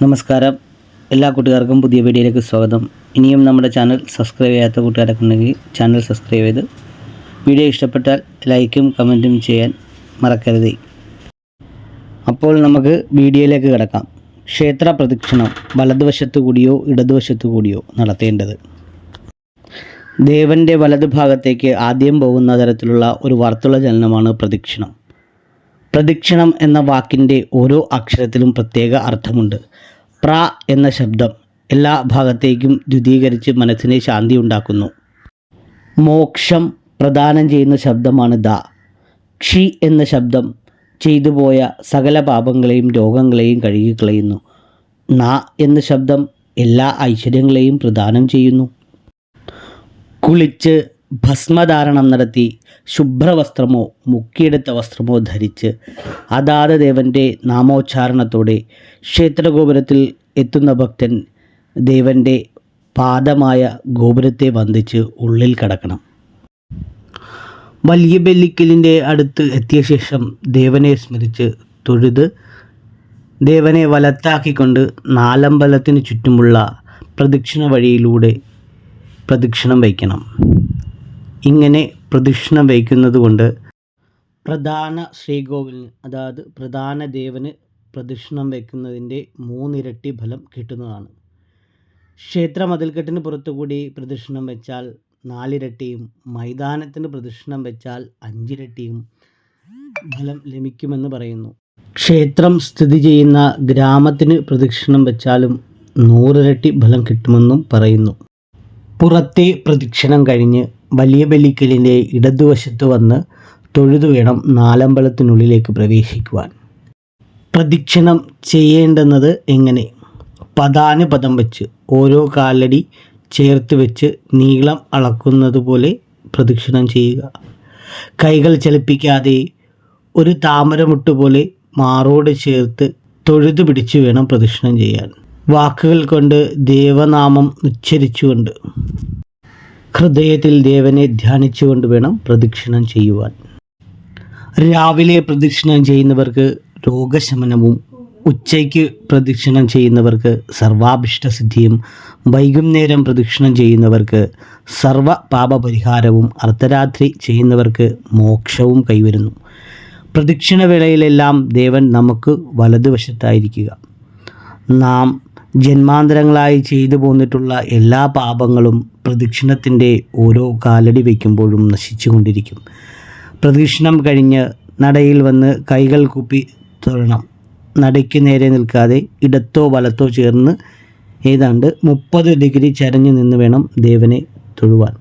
നമസ്കാരം, എല്ലാ കൂട്ടുകാർക്കും പുതിയ വീഡിയോയിലേക്ക് സ്വാഗതം. ഇനിയും നമ്മുടെ ചാനൽ സബ്സ്ക്രൈബ് ചെയ്യാത്ത കൂട്ടുകാരൊക്കെ ഉണ്ടെങ്കിൽ ചാനൽ സബ്സ്ക്രൈബ് ചെയ്ത് വീഡിയോ ഇഷ്ടപ്പെട്ടാൽ ലൈക്കും കമൻറ്റും ചെയ്യാൻ മറക്കരുത്. അപ്പോൾ നമുക്ക് വീഡിയോയിലേക്ക് കിടക്കാം. ക്ഷേത്ര പ്രദക്ഷിണം വലതുവശത്തു കൂടിയോ ഇടതുവശത്തു കൂടിയോ നടത്തേണ്ടത്. ദേവൻ്റെ വലതു ഭാഗത്തേക്ക് ആദ്യം പോകുന്ന തരത്തിലുള്ള ഒരു വർത്തുള ചലനമാണ് പ്രദക്ഷിണം. പ്രദക്ഷിണം എന്ന വാക്കിൻ്റെ ഓരോ അക്ഷരത്തിലും പ്രത്യേക അർത്ഥമുണ്ട്. പ്ര എന്ന ശബ്ദം എല്ലാ ഭാഗത്തേക്കും ദ്വിതീകരിച്ച് മനസ്സിനെ ശാന്തി ഉണ്ടാക്കുന്നു. മോക്ഷം പ്രദാനം ചെയ്യുന്ന ശബ്ദമാണ് ദ. ക്ഷി എന്ന ശബ്ദം ചെയ്തുപോയ സകല പാപങ്ങളെയും രോഗങ്ങളെയും കഴുകിക്കളയുന്നു. ന എന്ന ശബ്ദം എല്ലാ ഐശ്വര്യങ്ങളെയും പ്രദാനം ചെയ്യുന്നു. കുളിച്ച് ഭസ്മധാരണം നടത്തി ശുഭ്രവസ്ത്രമോ മുക്കിയെടുത്ത വസ്ത്രമോ ധരിച്ച് അതാത് ദേവൻ്റെ നാമോച്ചാരണത്തോടെ ക്ഷേത്രഗോപുരത്തിൽ എത്തുന്ന ഭക്തൻ ദേവൻ്റെ പാദമായ ഗോപുരത്തെ വന്ദിച്ച് ഉള്ളിൽ കടക്കണം. വലിയ ബലിക്കലിൻ്റെ അടുത്ത് എത്തിയ ശേഷം ദേവനെ സ്മരിച്ച് തൊഴുത് ദേവനെ വലത്താക്കിക്കൊണ്ട് നാലമ്പലത്തിന് ചുറ്റുമുള്ള പ്രദക്ഷിണ വഴിയിലൂടെ പ്രദക്ഷിണം വയ്ക്കണം. ഇങ്ങനെ പ്രദക്ഷിണം വയ്ക്കുന്നത് കൊണ്ട് പ്രധാന ശ്രീകോവിലിന്, അതായത് പ്രധാന ദേവന് പ്രദക്ഷിണം വയ്ക്കുന്നതിൻ്റെ 3 ഇരട്ടി ഫലം കിട്ടുന്നതാണ്. ക്ഷേത്ര മതിൽക്കെട്ടിന് പുറത്തുകൂടി പ്രദക്ഷിണം വെച്ചാൽ 4 ഇരട്ടിയും മൈതാനത്തിന് പ്രദക്ഷിണം വെച്ചാൽ 5 ഇരട്ടിയും ഫലം ലഭിക്കുമെന്ന് പറയുന്നു. ക്ഷേത്രം സ്ഥിതി ചെയ്യുന്ന ഗ്രാമത്തിന് പ്രദക്ഷിണം വെച്ചാലും 100 ഇരട്ടി ഫലം കിട്ടുമെന്നും പറയുന്നു. പുറത്തെ പ്രദക്ഷിണം കഴിഞ്ഞ് വലിയ ബലിക്കലിൻ്റെ ഇടതുവശത്ത് വന്ന് തൊഴുതു വേണം നാലമ്പലത്തിനുള്ളിലേക്ക് പ്രവേശിക്കുവാൻ. പ്രദക്ഷിണം ചെയ്യേണ്ടുന്നത് എങ്ങനെ? പദാനുപദം വെച്ച് ഓരോ കാലടി ചേർത്ത് വെച്ച് നീളം അളക്കുന്നത് പോലെ പ്രദക്ഷിണം ചെയ്യുക. കൈകൾ ചലിപ്പിക്കാതെ ഒരു താമരമുട്ട് പോലെ മാറോട് ചേർത്ത് തൊഴുതു പിടിച്ചു വേണം പ്രദക്ഷിണം ചെയ്യാൻ. വാക്കുകൾ കൊണ്ട് ദേവനാമം ഉച്ചരിച്ചുകൊണ്ട് ഹൃദയത്തിൽ ദേവനെ ധ്യാനിച്ചുകൊണ്ട് വേണം പ്രദക്ഷിണം ചെയ്യുവാൻ. രാവിലെ പ്രദക്ഷിണം ചെയ്യുന്നവർക്ക് രോഗശമനവും ഉച്ചയ്ക്ക് പ്രദക്ഷിണം ചെയ്യുന്നവർക്ക് സർവാഭിഷ്ടസിദ്ധിയും വൈകുന്നേരം പ്രദക്ഷിണം ചെയ്യുന്നവർക്ക് സർവ പാപപരിഹാരവും അർദ്ധരാത്രി ചെയ്യുന്നവർക്ക് മോക്ഷവും കൈവരുന്നു. പ്രദക്ഷിണവേളയിലെല്ലാം ദേവൻ നമുക്ക് വലതുവശത്തായിരിക്കുക. നാം ജന്മാന്തരങ്ങളായി ചെയ്തു പോന്നിട്ടുള്ള എല്ലാ പാപങ്ങളും പ്രദക്ഷിണത്തിൻ്റെ ഓരോ കാലടി വയ്ക്കുമ്പോഴും നശിച്ചു കൊണ്ടിരിക്കും. പ്രദക്ഷിണം കഴിഞ്ഞ് നടയിൽ വന്ന് കൈകൾ കൂപ്പി തൊഴണം. നടയ്ക്ക് നേരെ നിൽക്കാതെ ഇടത്തോ വലത്തോ ചേർന്ന് ഏതാണ്ട് 30 ഡിഗ്രി ചരിഞ്ഞു നിന്ന് വേണം ദേവനെ തൊഴുവാൻ.